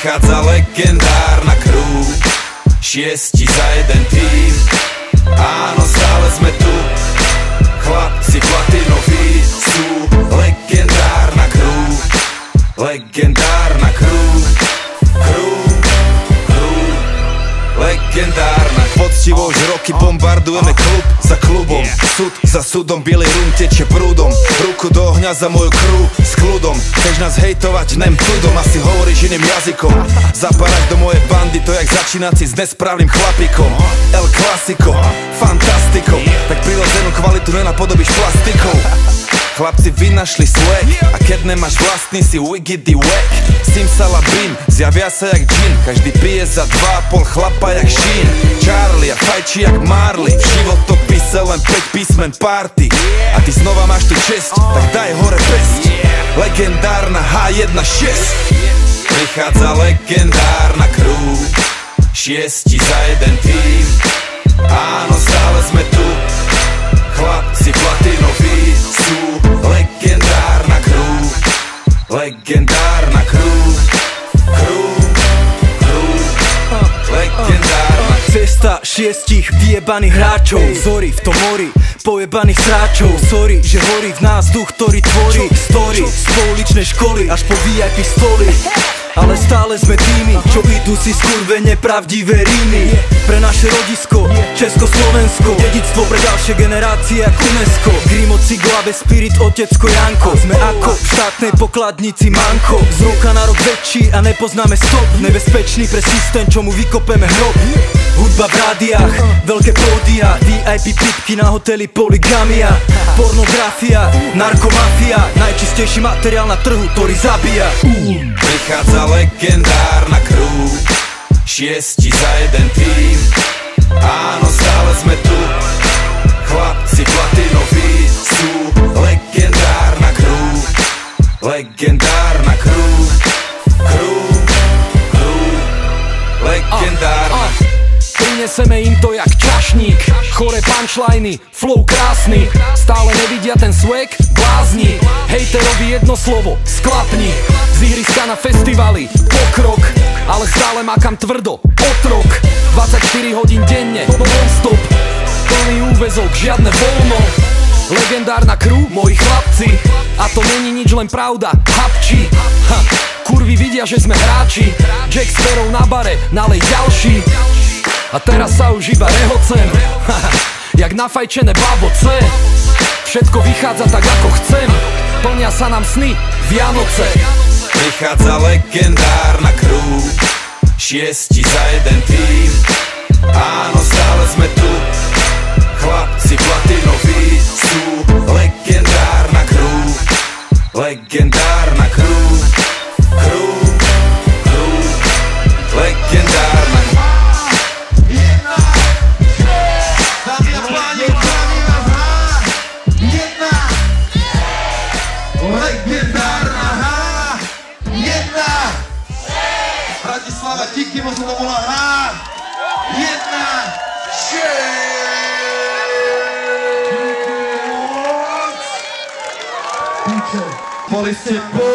Prichádza legendárna crew, 6 za jeden tým. Áno, stále sme tu, chlapci platinoví sú. Legendárna crew, legendárna crew, legendárna. Poctivo už roky bombardujeme klub za klubom, súd za súdom, bielej rum tečie prúdom. Ruku do ohňa za moju crew s kľudom. Chceš nás hejtovať, nem tudom, asi hovoríš iným jazykom. Zapadať do mojej bandy, to jak začínať si s nesprávnym chlapikom. El Clasico, fantastiko, tak prirodzenú kvalitu nenapodobíš plastikou. Chlapci vynašli swag, a keď nemáš vlastný si wiggity wack. Simsalabim, zjavia sa jak džin, každý pije za 2,5 chlapa jak Sheen. Charlie a fajči jak Marley, v životopise len 5 písmen party. A ty znova máš tu česť, tak daj hore pesť. Legendárna H1-6. Prichádza legendárna crew, 6 za jeden tým. Áno, stále sme tu, chlapci platinoví sú. Legendárna crew, legendárna crew, legendárna. Cesta 6 vyjebaných hráčov, zory v tom mori pojebaných sráčov. Sorry, že horí v nás duch, ktorý tvorí story z pouličnej školy až po VIP stoly. Ale stále sme tými, čo idú si skurvene pravdivé rímy. Pre naše rodisko, Československo, dedictvo pre ďalšie generácie ako UNESCO. Grimo, Ciglave, Spirit, otecko Janko. Sme ako v štátnej pokladnici manko. Z roka na rok väčší a nepoznáme stop. Nebezpečný pre systém, čo mu vykopeme hrob. Hudba v rádiách, veľké pódia, VIP pipky na hoteli, poligamia. Pornografia, narkomafia, najčistejší materiál na trhu, ktorý zabíja. Prichádza legendárna crew, 6 za jeden tým. Áno, stále sme tu, chlapci platinoví sú. Legendárna crew, legendárna crew, legendárna. Prineseme im to jak čašník, chore punchliny, flow krásny. Stále nevidia ten swag, blázni. Hejterovi jedno slovo, sklapni. Z ihriska na festivaly, pokrok, ale stále makam tvrdo, otrok. 24 hodín denne, non-stop, plný úväzok, žiadne voľno. Legendárna crew, moji chlapci, a to není nič, len pravda, hapči. Kurvy vidia, že sme hráči, Jack Sparrow na bare, nalej ďalší. A teraz sa už iba rehocem, jak nafajčené baboce. Všetko vychádza tak ako chcem, plnia sa nám sny, Vianoce. Prichádza legendárna crew, 6 za jeden tým. Áno, stále sme tu, chlapci platinoví sú. Legendárna crew, legendárna crew, legendárna. Bratislava, díky moc to volá H1-6. Boli ste po